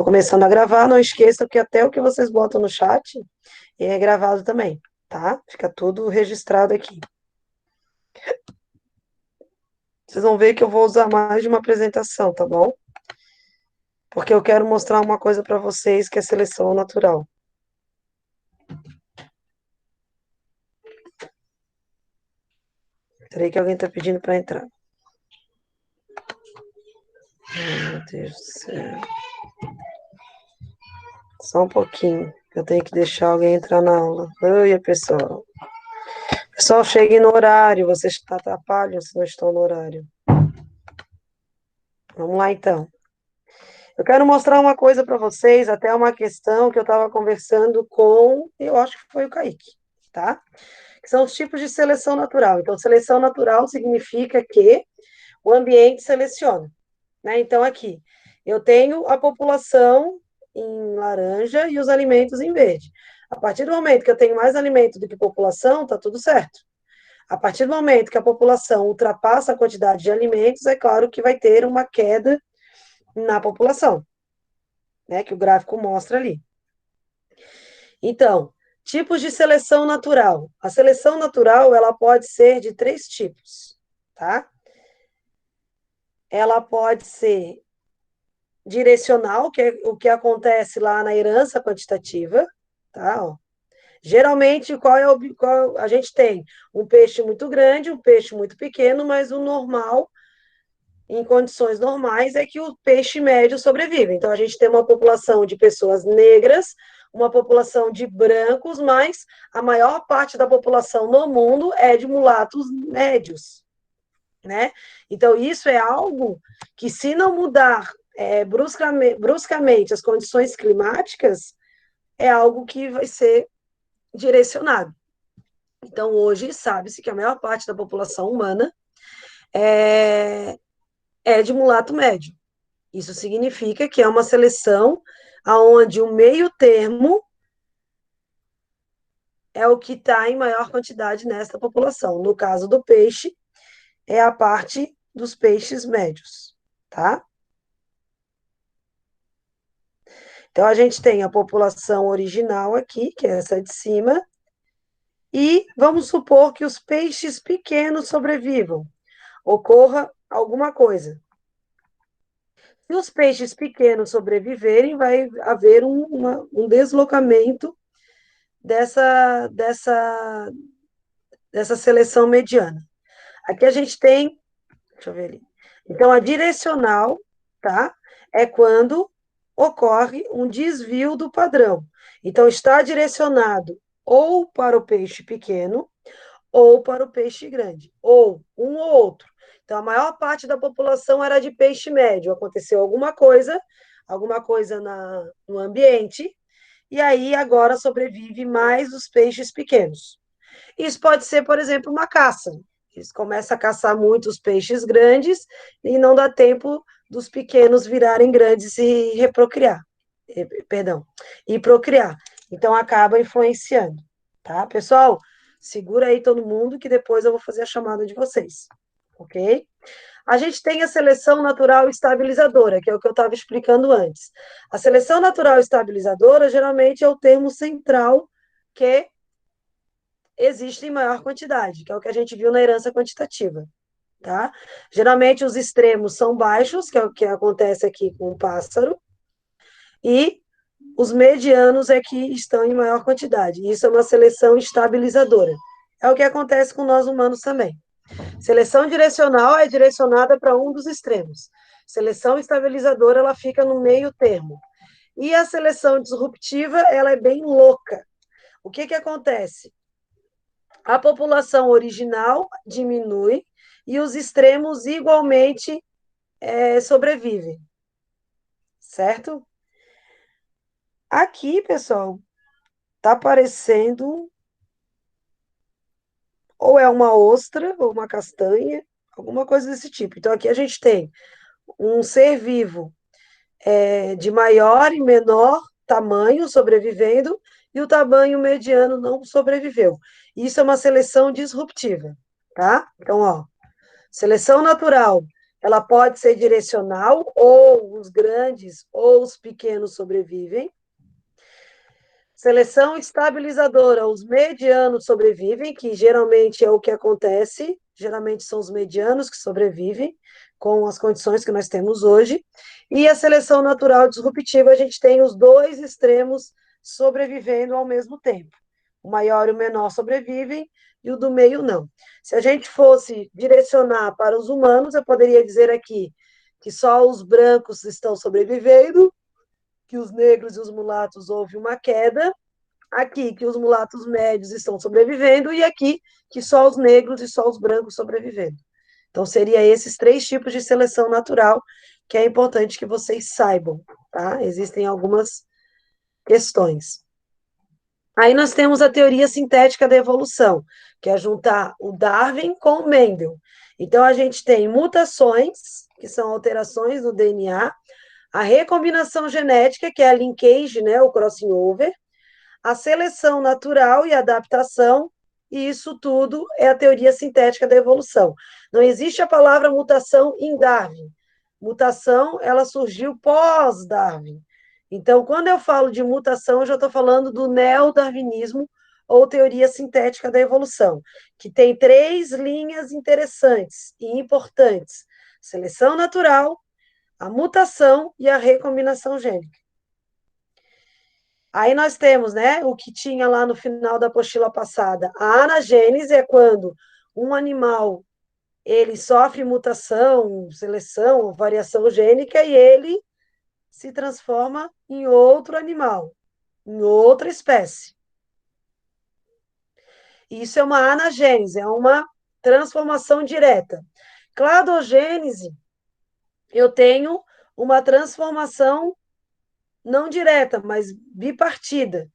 Começando a gravar, não esqueça que até o que vocês botam no chat é gravado também, tá? Fica tudo registrado aqui. Vocês vão ver que eu vou usar mais de uma apresentação, tá bom? Porque eu quero mostrar uma coisa para vocês que é seleção natural. Peraí que alguém tá pedindo para entrar. Ai, meu Deus do céu. Só um pouquinho. Eu tenho que deixar alguém entrar na aula. Oi, pessoal. Pessoal, cheguem no horário. Vocês atrapalham se não estão no horário. Vamos lá, então. Eu quero mostrar uma coisa para vocês, até uma questão que eu estava conversando com, eu acho que foi o Kaique, tá? Que são os tipos de seleção natural. Então, seleção natural significa que o ambiente seleciona, né? Então, aqui, eu tenho a população em laranja e os alimentos em verde. A partir do momento que eu tenho mais alimento do que população, tá tudo certo. A partir do momento que a população ultrapassa a quantidade de alimentos, é claro que vai ter uma queda na população, né? Que o gráfico mostra ali. Então, tipos de seleção natural. A seleção natural, ela pode ser de três tipos, tá? Ela pode ser direcional, que é o que acontece lá na herança quantitativa, tá? Ó. Geralmente, a gente tem um peixe muito grande, um peixe muito pequeno, mas o normal, em condições normais, é que o peixe médio sobrevive. Então, a gente tem uma população de pessoas negras, uma população de brancos, mas a maior parte da população no mundo é de mulatos médios, né? Então, isso é algo que, se não mudar bruscamente as condições climáticas, é algo que vai ser direcionado. Então, hoje, sabe-se que a maior parte da população humana é de mulato médio. Isso significa que é uma seleção aonde o meio termo é o que está em maior quantidade nesta população. No caso do peixe, é a parte dos peixes médios, tá? Então, a gente tem a população original aqui, que é essa de cima, e vamos supor que os peixes pequenos sobrevivam, ocorra alguma coisa. Se os peixes pequenos sobreviverem, vai haver um deslocamento dessa seleção mediana. Aqui a gente tem, deixa eu ver ali. Então, a direcional, tá? É quando ocorre um desvio do padrão. Então, está direcionado ou para o peixe pequeno ou para o peixe grande, ou um ou outro. Então, a maior parte da população era de peixe médio. Aconteceu alguma coisa no ambiente, e aí agora sobrevive mais os peixes pequenos. Isso pode ser, por exemplo, uma caça. Eles começam a caçar muitos peixes grandes e não dá tempo dos pequenos virarem grandes e reprocriar. Perdão, e procriar. Então acaba influenciando, tá? Pessoal, segura aí todo mundo que depois eu vou fazer a chamada de vocês, ok? A gente tem a seleção natural estabilizadora, que é o que eu estava explicando antes. A seleção natural estabilizadora geralmente é o termo central que existe em maior quantidade, que é o que a gente viu na herança quantitativa, tá? Geralmente os extremos são baixos, que é o que acontece aqui com o pássaro, e os medianos é que estão em maior quantidade. Isso é uma seleção estabilizadora. É o que acontece com nós humanos também. Seleção direcional é direcionada para um dos extremos. Seleção estabilizadora, ela fica no meio termo. E a seleção disruptiva, ela é bem louca. O que acontece? A população original diminui e os extremos igualmente sobrevivem, certo? Aqui, pessoal, tá aparecendo ou é uma ostra ou uma castanha, alguma coisa desse tipo. Então, aqui a gente tem um ser vivo de maior e menor tamanho sobrevivendo e o tamanho mediano não sobreviveu. Isso é uma seleção disruptiva, tá? Então, ó, seleção natural ela pode ser direcional, ou os grandes ou os pequenos sobrevivem. Seleção estabilizadora, os medianos sobrevivem, que geralmente é o que acontece, geralmente são os medianos que sobrevivem com as condições que nós temos hoje. E a seleção natural disruptiva, a gente tem os dois extremos sobrevivendo ao mesmo tempo. O maior e o menor sobrevivem e o do meio não. Se a gente fosse direcionar para os humanos, eu poderia dizer aqui que só os brancos estão sobrevivendo, que os negros e os mulatos houve uma queda, aqui que os mulatos médios estão sobrevivendo e aqui que só os negros e só os brancos sobrevivendo. Então, seria esses três tipos de seleção natural que é importante que vocês saibam, tá? Existem algumas questões. Aí nós temos a teoria sintética da evolução, que é juntar o Darwin com o Mendel. Então, a gente tem mutações, que são alterações no DNA, a recombinação genética, que é a linkage, né, o crossing over, a seleção natural e a adaptação, e isso tudo é a teoria sintética da evolução. Não existe a palavra mutação em Darwin. Mutação, ela surgiu pós-Darwin. Então, quando eu falo de mutação, eu já estou falando do neodarwinismo, ou teoria sintética da evolução, que tem três linhas interessantes e importantes: seleção natural, a mutação e a recombinação gênica. Aí nós temos, né, o que tinha lá no final da apostila passada. A anagênese é quando um animal ele sofre mutação, seleção, variação gênica e ele se transforma em outro animal, em outra espécie. Isso é uma anagênese, é uma transformação direta. Cladogênese, eu tenho uma transformação não direta, mas bipartida.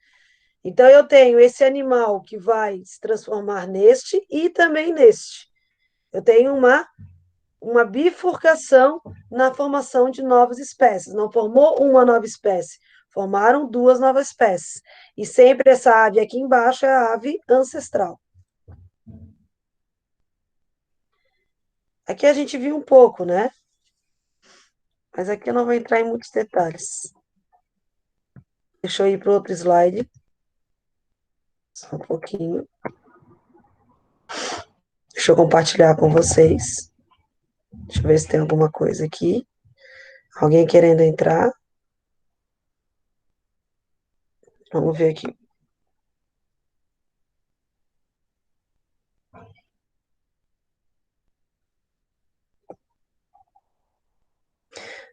Então, eu tenho esse animal que vai se transformar neste e também neste. Eu tenho uma bifurcação na formação de novas espécies. Não formou uma nova espécie, formaram duas novas espécies. E sempre essa ave aqui embaixo é a ave ancestral. Aqui a gente viu um pouco, né? Mas aqui eu não vou entrar em muitos detalhes. Deixa eu ir para o outro slide. Só um pouquinho. Deixa eu compartilhar com vocês. Deixa eu ver se tem alguma coisa aqui. Alguém querendo entrar? Vamos ver aqui.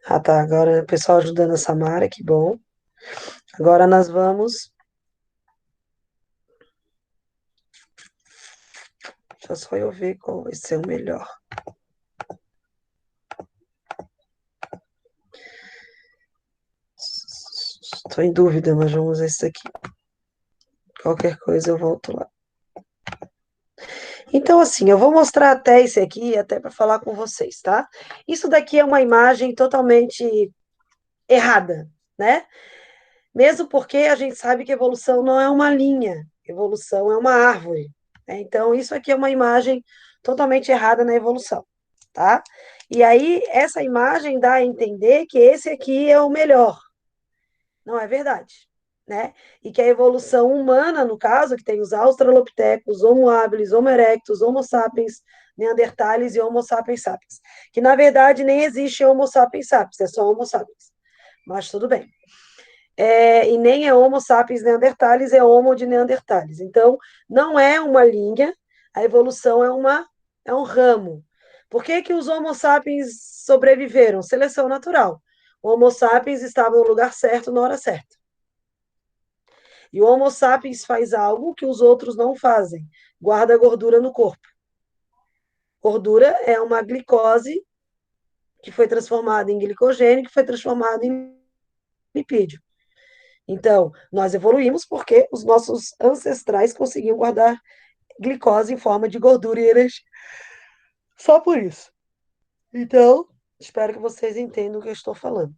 Ah, tá. Agora o pessoal ajudando a Samara, que bom. Agora nós vamos. Deixa só eu ver qual vai ser o melhor. Estou em dúvida, mas vamos ver isso aqui. Qualquer coisa eu volto lá. Então, assim, eu vou mostrar até esse aqui, até para falar com vocês, tá? Isso daqui é uma imagem totalmente errada, né? Mesmo porque a gente sabe que evolução não é uma linha, evolução é uma árvore, né? Então, isso aqui é uma imagem totalmente errada na evolução, tá? E aí, essa imagem dá a entender que esse aqui é o melhor. Não é verdade, né? E que a evolução humana, no caso, que tem os australopithecus, Homo habilis, Homo erectus, Homo sapiens, Neandertales e Homo sapiens sapiens, que na verdade nem existe Homo sapiens sapiens, é só Homo sapiens, mas tudo bem. E nem é Homo sapiens Neandertales, é Homo de Neandertales. Então, não é uma linha, a evolução é um ramo. Por que que os Homo sapiens sobreviveram? Seleção natural. O Homo sapiens estava no lugar certo na hora certa. E o Homo sapiens faz algo que os outros não fazem: guarda gordura no corpo. Gordura é uma glicose que foi transformada em glicogênio, que foi transformada em lipídio. Então, nós evoluímos porque os nossos ancestrais conseguiam guardar glicose em forma de gordura e energia. Só por isso. Então, espero que vocês entendam o que eu estou falando.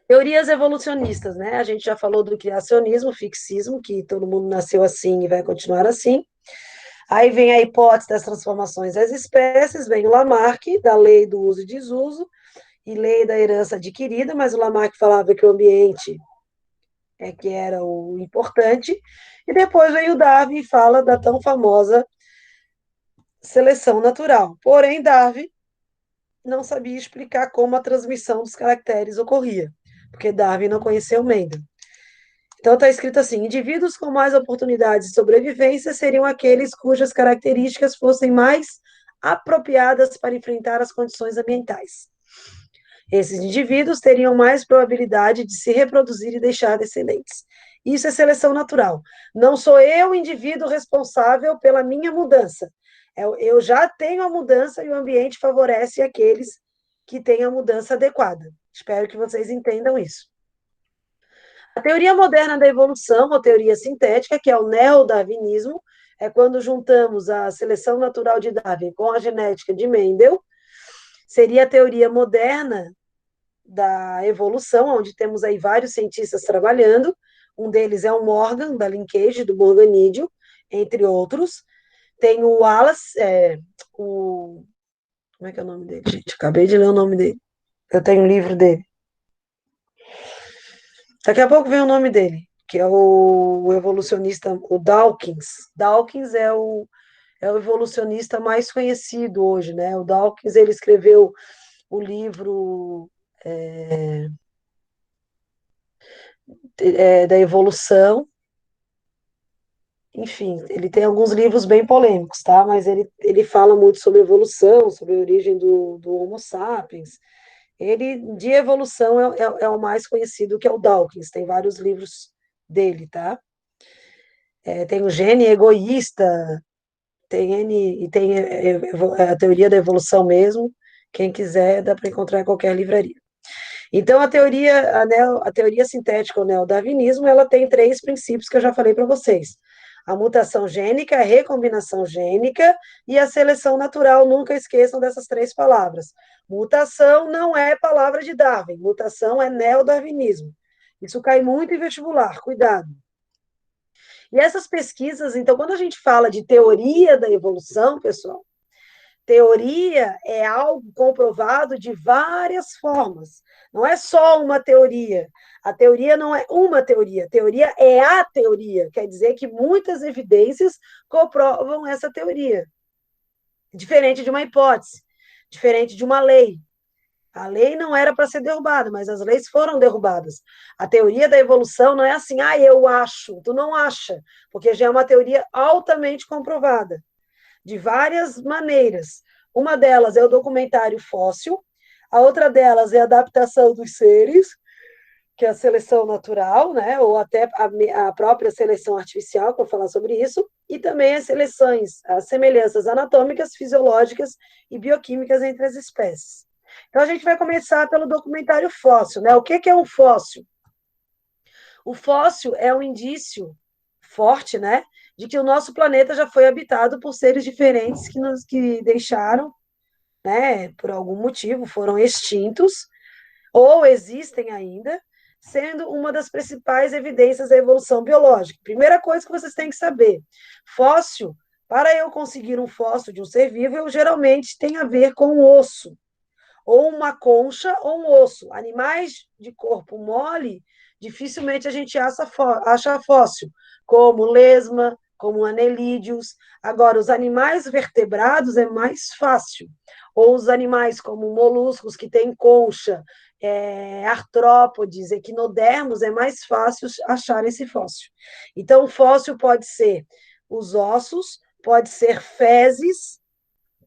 Teorias evolucionistas, né? A gente já falou do criacionismo, fixismo, que todo mundo nasceu assim e vai continuar assim. Aí vem a hipótese das transformações das espécies, vem o Lamarck, da lei do uso e desuso, e lei da herança adquirida, mas o Lamarck falava que o ambiente é que era o importante, e depois vem o Darwin e fala da tão famosa seleção natural. Porém, Darwin não sabia explicar como a transmissão dos caracteres ocorria, porque Darwin não conheceu Mendel. Então está escrito assim: indivíduos com mais oportunidades de sobrevivência seriam aqueles cujas características fossem mais apropriadas para enfrentar as condições ambientais. Esses indivíduos teriam mais probabilidade de se reproduzir e deixar descendentes. Isso é seleção natural. Não sou eu, indivíduo, responsável pela minha mudança. Eu já tenho a mudança e o ambiente favorece aqueles que têm a mudança adequada. Espero que vocês entendam isso. A teoria moderna da evolução, ou teoria sintética, que é o neodarwinismo, é quando juntamos a seleção natural de Darwin com a genética de Mendel, seria a teoria moderna da evolução, onde temos aí vários cientistas trabalhando. Um deles é o Morgan, da linkage, do morganídeo, entre outros. Tem o Wallace, como é que é o nome dele, gente? Acabei de ler o nome dele. Eu tenho um livro dele. Daqui a pouco vem o nome dele, que é o evolucionista, o Dawkins. Dawkins é o evolucionista mais conhecido hoje, né? O Dawkins, ele escreveu o livro da evolução. Enfim, ele tem alguns livros bem polêmicos, tá? Mas ele fala muito sobre evolução, sobre a origem do Homo sapiens. Ele, de evolução, é o mais conhecido, que é o Dawkins. Tem vários livros dele, tá? Tem o Gene Egoísta, tem a teoria da evolução mesmo. Quem quiser, dá para encontrar em qualquer livraria. Então, a teoria sintética, o neodarwinismo, ela tem três princípios que eu já falei para vocês. A mutação gênica, a recombinação gênica e a seleção natural. Nunca esqueçam dessas três palavras. Mutação não é palavra de Darwin, mutação é neodarwinismo. Isso cai muito em vestibular, cuidado. E essas pesquisas, então, quando a gente fala de teoria da evolução, pessoal, teoria é algo comprovado de várias formas. Não é só uma teoria. A teoria não é uma teoria. Teoria é a teoria. Quer dizer que muitas evidências comprovam essa teoria. Diferente de uma hipótese, diferente de uma lei. A lei não era para ser derrubada, mas as leis foram derrubadas. A teoria da evolução não é assim, eu acho. Tu não acha, porque já é uma teoria altamente comprovada de várias maneiras. Uma delas é o documentário fóssil, a outra delas é a adaptação dos seres, que é a seleção natural, né? Ou até a própria seleção artificial, que eu vou falar sobre isso, e também as seleções, as semelhanças anatômicas, fisiológicas e bioquímicas entre as espécies. Então, a gente vai começar pelo documentário fóssil, né? O que é um fóssil? O fóssil é um indício forte, né, de que o nosso planeta já foi habitado por seres diferentes que deixaram, né, por algum motivo, foram extintos ou existem ainda, sendo uma das principais evidências da evolução biológica. Primeira coisa que vocês têm que saber: fóssil, para eu conseguir um fóssil de um ser vivo, eu geralmente tem a ver com um osso, ou uma concha ou um osso. Animais de corpo mole, dificilmente a gente acha fóssil, como lesma, como anelídeos. Agora, os animais vertebrados é mais fácil. Ou os animais como moluscos, que têm concha, artrópodes, equinodermos, é mais fácil achar esse fóssil. Então, o fóssil pode ser os ossos, pode ser fezes,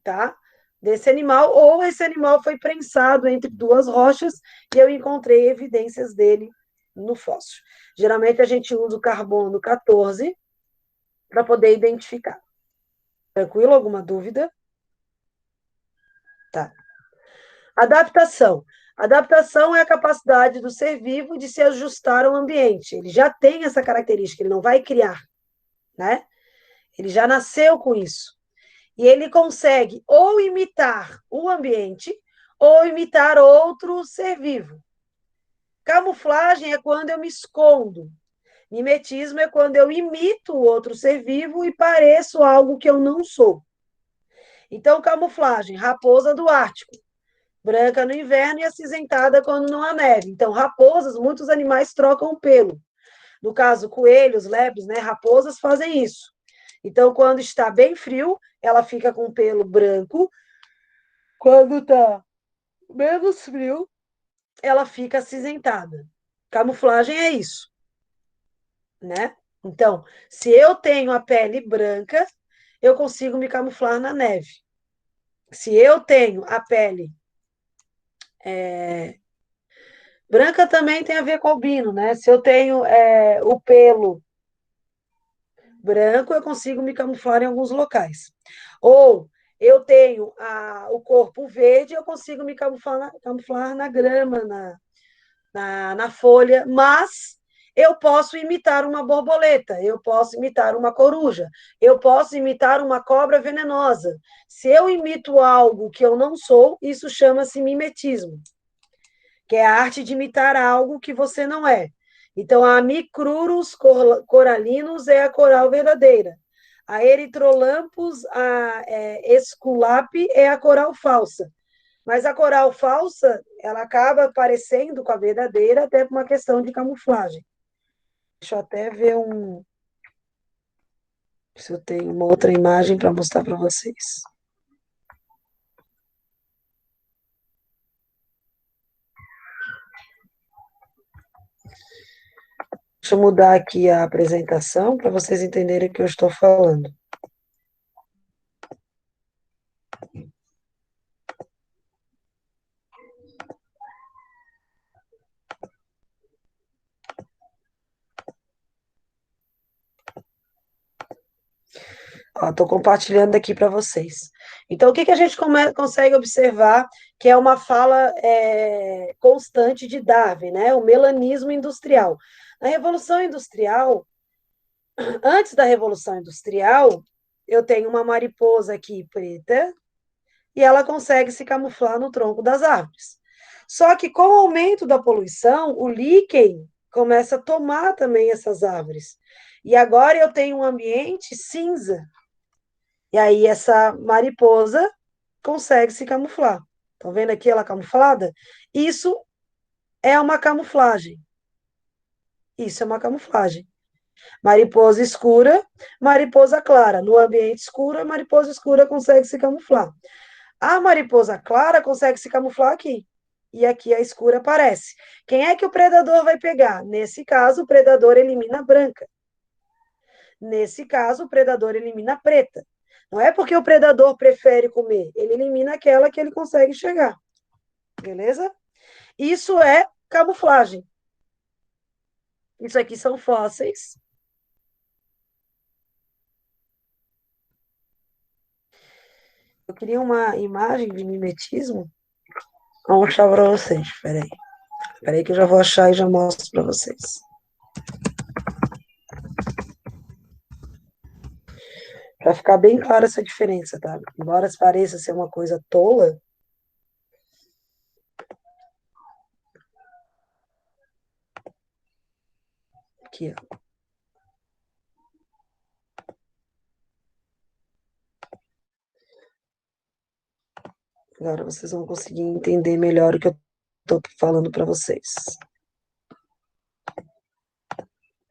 tá? Desse animal, ou esse animal foi prensado entre duas rochas e eu encontrei evidências dele no fóssil. Geralmente a gente usa o carbono 14 para poder identificar. Tranquilo? Alguma dúvida? Tá. Adaptação. Adaptação é a capacidade do ser vivo de se ajustar ao ambiente. Ele já tem essa característica, ele não vai criar, né? Ele já nasceu com isso. E ele consegue ou imitar o ambiente ou imitar outro ser vivo. Camuflagem é quando eu me escondo. Mimetismo é quando eu imito o outro ser vivo e pareço algo que eu não sou. Então, camuflagem, raposa do Ártico, branca no inverno e acinzentada quando não há neve. Então, raposas, muitos animais trocam pelo. No caso, coelhos, lebres, né, raposas fazem isso. Então, quando está bem frio, ela fica com pelo branco. Quando está menos frio, ela fica acinzentada. Camuflagem é isso, né? Então, se eu tenho a pele branca, eu consigo me camuflar na neve. Se eu tenho a pele branca, também tem a ver com albino, né? Se eu tenho o pelo branco, eu consigo me camuflar em alguns locais. Ou eu tenho o corpo verde, eu consigo me camuflar na grama, na folha, mas eu posso imitar uma borboleta, eu posso imitar uma coruja, eu posso imitar uma cobra venenosa. Se eu imito algo que eu não sou, isso chama-se mimetismo, que é a arte de imitar algo que você não é. Então, a Micrurus coralinos é a coral verdadeira. A Erythrolampus, Esculape é a coral falsa. Mas a coral falsa, ela acaba parecendo com a verdadeira, até por uma questão de camuflagem. Deixa eu até ver se eu tenho uma outra imagem para mostrar para vocês. Deixa eu mudar aqui a apresentação para vocês entenderem o que eu estou falando. Estou compartilhando aqui para vocês. Então, o que a gente consegue observar que é uma fala constante de Darwin, né? O melanismo industrial. Na Revolução Industrial, antes da Revolução Industrial, eu tenho uma mariposa aqui preta e ela consegue se camuflar no tronco das árvores. Só que com o aumento da poluição, o líquen começa a tomar também essas árvores. E agora eu tenho um ambiente cinza. E aí essa mariposa consegue se camuflar. Estão vendo aqui ela camuflada? Isso é uma camuflagem. Isso é uma camuflagem. Mariposa escura, mariposa clara. No ambiente escuro, a mariposa escura consegue se camuflar. A mariposa clara consegue se camuflar aqui. E aqui a escura aparece. Quem é que o predador vai pegar? Nesse caso, o predador elimina a branca. Nesse caso, o predador elimina a preta. Não é porque o predador prefere comer, ele elimina aquela que ele consegue chegar. Beleza? Isso é camuflagem. Isso aqui são fósseis. Eu queria uma imagem de mimetismo. Vou mostrar para vocês. Espera aí que eu já vou achar e já mostro para vocês. Para ficar bem clara essa diferença, tá? Embora pareça ser uma coisa tola, aqui, ó. Agora vocês vão conseguir entender melhor o que eu estou falando para vocês.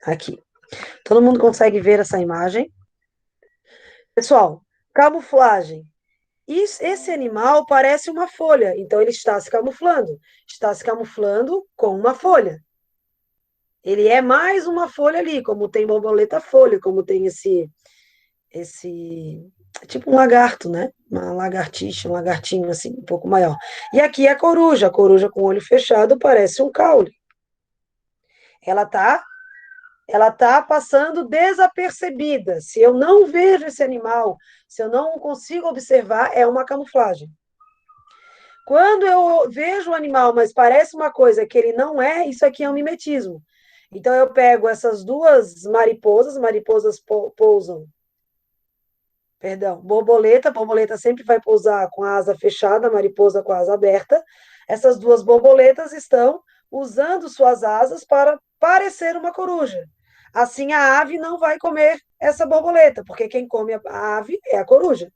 Aqui. Todo mundo consegue ver essa imagem? Pessoal, camuflagem. Esse animal parece uma folha, então ele está se camuflando. Está se camuflando com uma folha. Ele é mais uma folha ali, como tem borboleta folha, como tem esse tipo um lagarto, né? Uma lagartixa, um lagartinho assim, um pouco maior. E aqui é a coruja com o olho fechado parece um caule. Ela tá passando desapercebida. Se eu não vejo esse animal, se eu não consigo observar, é uma camuflagem. Quando eu vejo o animal, mas parece uma coisa que ele não é, isso aqui é um mimetismo. Então eu pego essas duas mariposas pousam. Perdão, borboleta sempre vai pousar com a asa fechada, mariposa com a asa aberta. Essas duas borboletas estão usando suas asas para parecer uma coruja. Assim a ave não vai comer essa borboleta, porque quem come a ave é a coruja.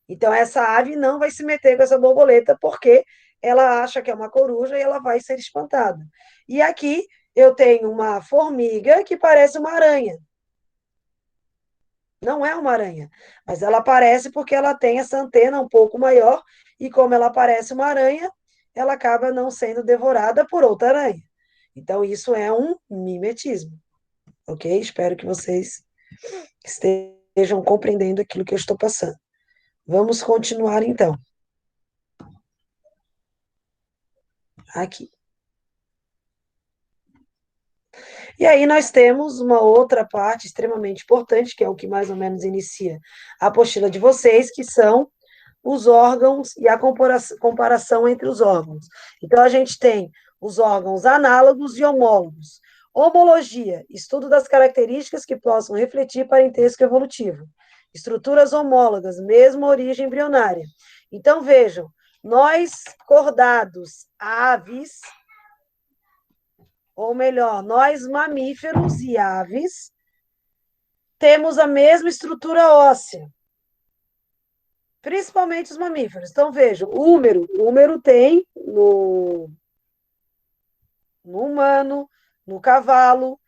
Então essa ave não vai se meter com essa borboleta porque ela acha que é uma coruja e ela vai ser espantada. E aqui eu tenho uma formiga que parece uma aranha. Não é uma aranha, mas ela aparece porque ela tem essa antena um pouco maior e como ela parece uma aranha, ela acaba não sendo devorada por outra aranha. Então isso é um mimetismo, ok? Espero que vocês estejam compreendendo aquilo que eu estou passando. Vamos continuar então. Aqui. E aí nós temos uma outra parte extremamente importante, que é o que mais ou menos inicia a apostila de vocês, que são os órgãos e a comparação entre os órgãos. Então, a gente tem os órgãos análogos e homólogos. Homologia, estudo das características que possam refletir parentesco evolutivo. Estruturas homólogas, mesma origem embrionária. Então, vejam, nós, cordados, aves, ou melhor, nós, mamíferos e aves, temos a mesma estrutura óssea, principalmente os mamíferos. Então, vejam, o úmero tem no humano, no cavalo,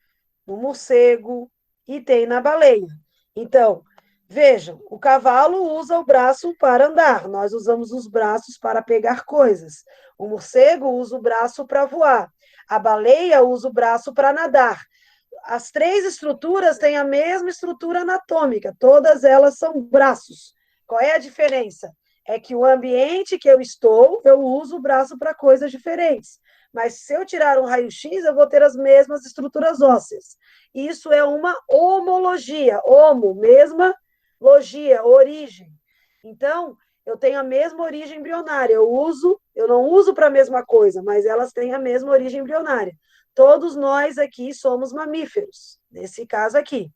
no morcego e tem na baleia. Então, vejam, o cavalo usa o braço para andar, nós usamos os braços para pegar coisas. O morcego usa o braço para voar. A baleia usa o braço para nadar. As três estruturas têm a mesma estrutura anatômica, todas elas são braços. Qual é a diferença? É que o ambiente que eu estou, eu uso o braço para coisas diferentes. Mas se eu tirar um raio-x, eu vou ter as mesmas estruturas ósseas. Isso é uma homologia, homo, mesma logia, origem. Então, eu tenho a mesma origem embrionária. Eu não uso para a mesma coisa, mas elas têm a mesma origem embrionária. Todos nós aqui somos mamíferos, nesse caso aqui.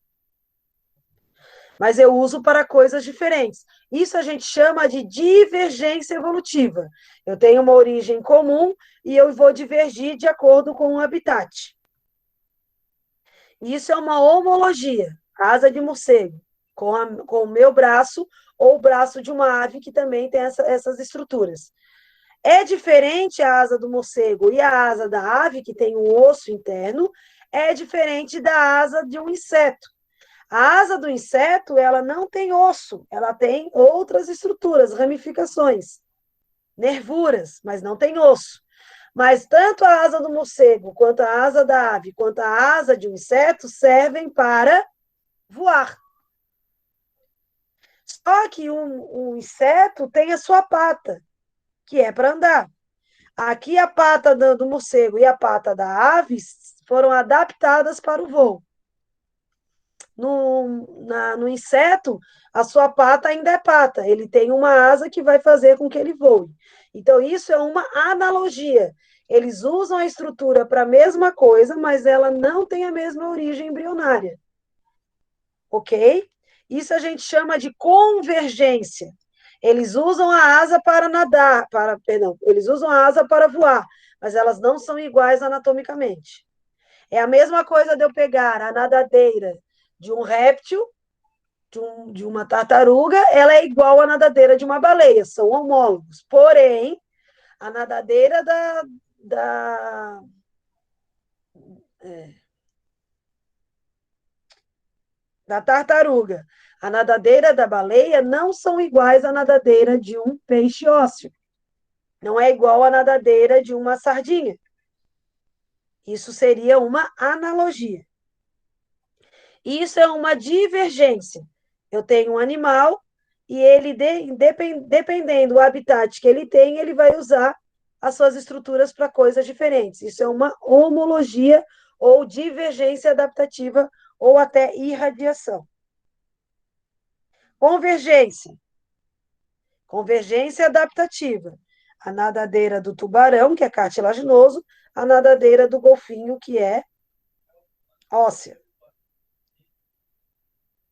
Mas eu uso para coisas diferentes. Isso a gente chama de divergência evolutiva. Eu tenho uma origem comum e eu vou divergir de acordo com o habitat. Isso é uma homologia, asa de morcego, com o meu braço ou o braço de uma ave que também tem essas estruturas. É diferente a asa do morcego e a asa da ave, que tem um osso interno, é diferente da asa de um inseto. A asa do inseto, ela não tem osso, ela tem outras estruturas, ramificações, nervuras, mas não tem osso. Mas tanto a asa do morcego, quanto a asa da ave, quanto a asa de um inseto servem para voar. Só que um inseto tem a sua pata, que é para andar. Aqui a pata do morcego e a pata da ave foram adaptadas para o voo. No inseto, a sua pata ainda é pata, ele tem uma asa que vai fazer com que ele voe. Então, isso é uma analogia. Eles usam a estrutura para a mesma coisa, mas ela não tem a mesma origem embrionária. Ok? Isso a gente chama de convergência. Eles usam a asa para nadar, perdão, eles usam a asa para voar, mas elas não são iguais anatomicamente. É a mesma coisa de eu pegar a nadadeira de um réptil, de uma tartaruga, ela é igual à nadadeira de uma baleia, são homólogos. Porém, a nadadeira da tartaruga, a nadadeira da baleia não são iguais à nadadeira de um peixe ósseo. Não é igual à nadadeira de uma sardinha. Isso seria uma analogia. Isso é uma divergência. Eu tenho um animal e ele, dependendo do habitat que ele tem, ele vai usar as suas estruturas para coisas diferentes. Isso é uma homologia ou divergência adaptativa ou até irradiação. Convergência. Convergência adaptativa. A nadadeira do tubarão, que é cartilaginoso, a nadadeira do golfinho, que é óssea.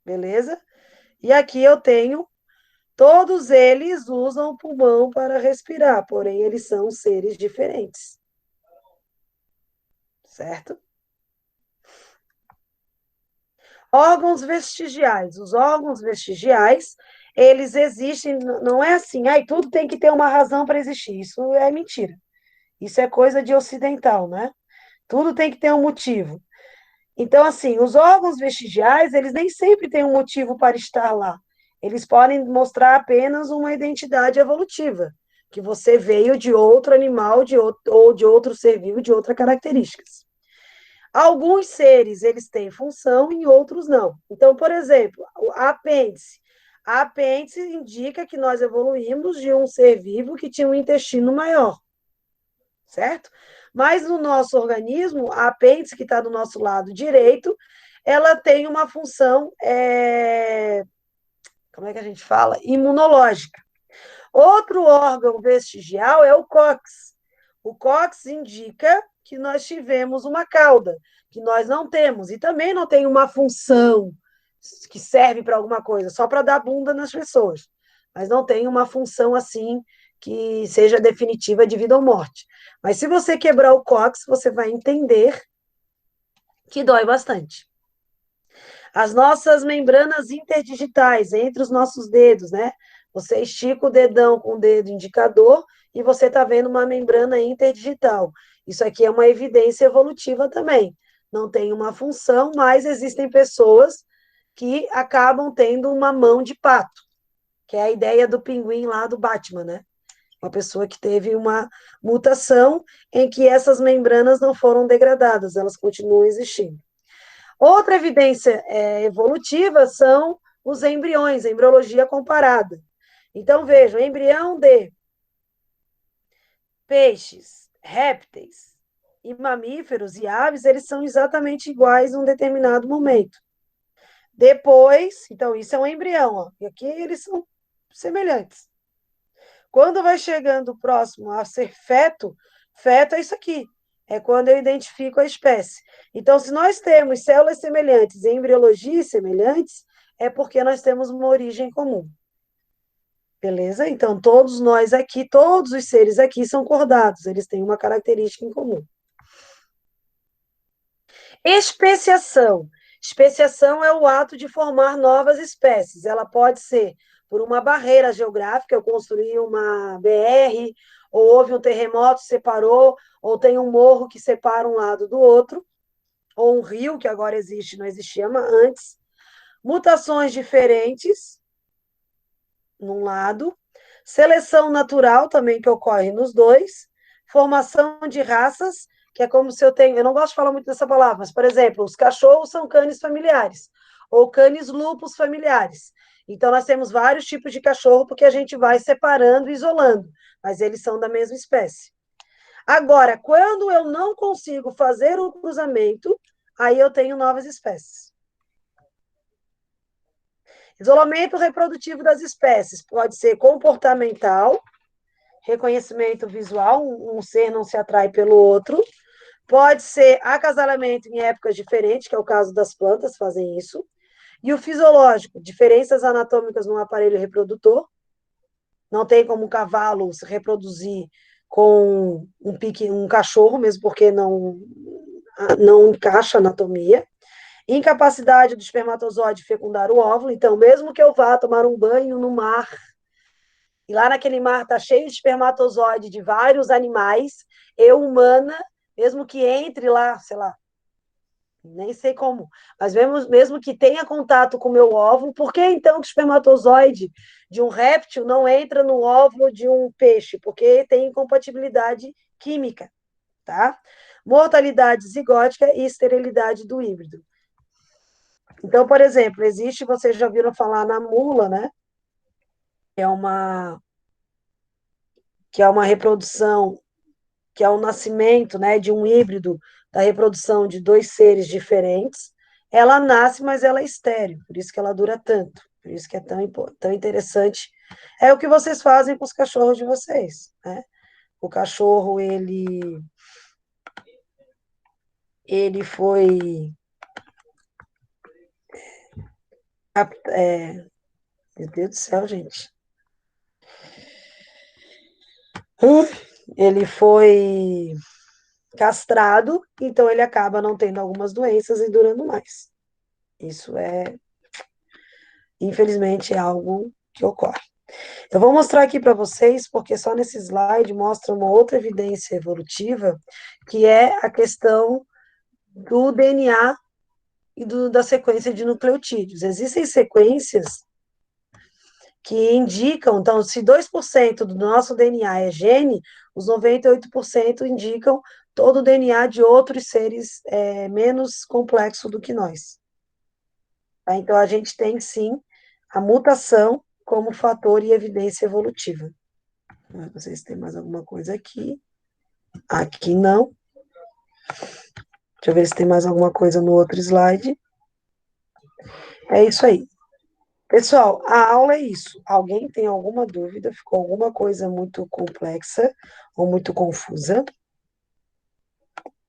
Beleza? E aqui eu tenho, todos eles usam o pulmão para respirar, porém eles são seres diferentes. Certo? Órgãos vestigiais. Os órgãos vestigiais, eles existem, não é assim, ai, tudo tem que ter uma razão para existir. Isso é mentira. Isso é coisa de ocidental, né? Tudo tem que ter um motivo. Então, assim, os órgãos vestigiais, eles nem sempre têm um motivo para estar lá. Eles podem mostrar apenas uma identidade evolutiva, que você veio de outro animal, ou de outro ser vivo, de outras características. Alguns seres, eles têm função e outros não. Então, por exemplo, a apêndice. A apêndice indica que nós evoluímos de um ser vivo que tinha um intestino maior, certo? Mas no nosso organismo, a apêndice, que está do nosso lado direito, ela tem uma função, como é que a gente fala? Imunológica. Outro órgão vestigial é o cóccix. O cóccix indica que nós tivemos uma cauda, que nós não temos, e também não tem uma função que serve para alguma coisa, só para dar bunda nas pessoas, mas não tem uma função assim que seja definitiva de vida ou morte. Mas se você quebrar o cóccix, você vai entender que dói bastante. As nossas membranas interdigitais, entre os nossos dedos, né? Você estica o dedão com o dedo indicador e você está vendo uma membrana interdigital. Isso aqui é uma evidência evolutiva também. Não tem uma função, mas existem pessoas que acabam tendo uma mão de pato, que é a ideia do pinguim lá do Batman, né? Uma pessoa que teve uma mutação em que essas membranas não foram degradadas, elas continuam existindo. Outra evidência evolutiva são os embriões, a embriologia comparada. Então, vejam, embrião de peixes, répteis e mamíferos e aves, eles são exatamente iguais em um determinado momento. Depois, então, isso é um embrião, ó, e aqui eles são semelhantes. Quando vai chegando próximo a ser feto, feto é isso aqui. É quando eu identifico a espécie. Então, se nós temos células semelhantes e embriologias semelhantes, é porque nós temos uma origem comum. Beleza? Então, todos nós aqui, todos os seres aqui são cordados, eles têm uma característica em comum. Especiação. Especiação é o ato de formar novas espécies. Ela pode ser por uma barreira geográfica, eu construí uma BR, ou houve um terremoto, separou, ou tem um morro que separa um lado do outro, ou um rio que agora existe, não existia antes. Mutações diferentes, num lado. Seleção natural também que ocorre nos dois. Formação de raças, que é como se eu tenho. Eu não gosto de falar muito dessa palavra, mas, por exemplo, os cachorros são canes familiares, ou canes lupus familiares. Então, nós temos vários tipos de cachorro, porque a gente vai separando e isolando, mas eles são da mesma espécie. Agora, quando eu não consigo fazer o cruzamento, aí eu tenho novas espécies. Isolamento reprodutivo das espécies pode ser comportamental, reconhecimento visual, um ser não se atrai pelo outro. Pode ser acasalamento em épocas diferentes, que é o caso das plantas, fazem isso. E o fisiológico, diferenças anatômicas no aparelho reprodutor. Não tem como um cavalo se reproduzir com um cachorro, mesmo porque não encaixa a anatomia. Incapacidade do espermatozoide fecundar o óvulo. Então, mesmo que eu vá tomar um banho no mar, e lá naquele mar está cheio de espermatozoide de vários animais, eu, humana, mesmo que entre lá, sei lá, nem sei como, mas mesmo que tenha contato com o meu óvulo, por que então que o espermatozoide de um réptil não entra no óvulo de um peixe? Porque tem incompatibilidade química, tá? Mortalidade zigótica e esterilidade do híbrido. Então, por exemplo, existe, vocês já ouviram falar na mula, né? É uma que é uma reprodução, que é o nascimento, né, de um híbrido, da reprodução de dois seres diferentes. Ela nasce, mas ela é estéril, por isso que ela dura tanto, por isso que é tão interessante. É o que vocês fazem com os cachorros de vocês, né? O cachorro, ele foi... meu Deus do céu, gente. Ele foi castrado, então ele acaba não tendo algumas doenças e durando mais. Isso é, infelizmente, é algo que ocorre. Eu vou mostrar aqui para vocês, porque só nesse slide mostra uma outra evidência evolutiva, que é a questão do DNA e da sequência de nucleotídeos. Existem sequências que indicam, então, se 2% do nosso DNA é gene, os 98% indicam todo o DNA de outros seres menos complexo do que nós. Tá? Então, a gente tem, sim, a mutação como fator e evidência evolutiva. Não sei se tem mais alguma coisa aqui. Aqui não. Deixa eu ver se tem mais alguma coisa no outro slide. É isso aí. Pessoal, a aula é isso. Alguém tem alguma dúvida? Ficou alguma coisa muito complexa ou muito confusa?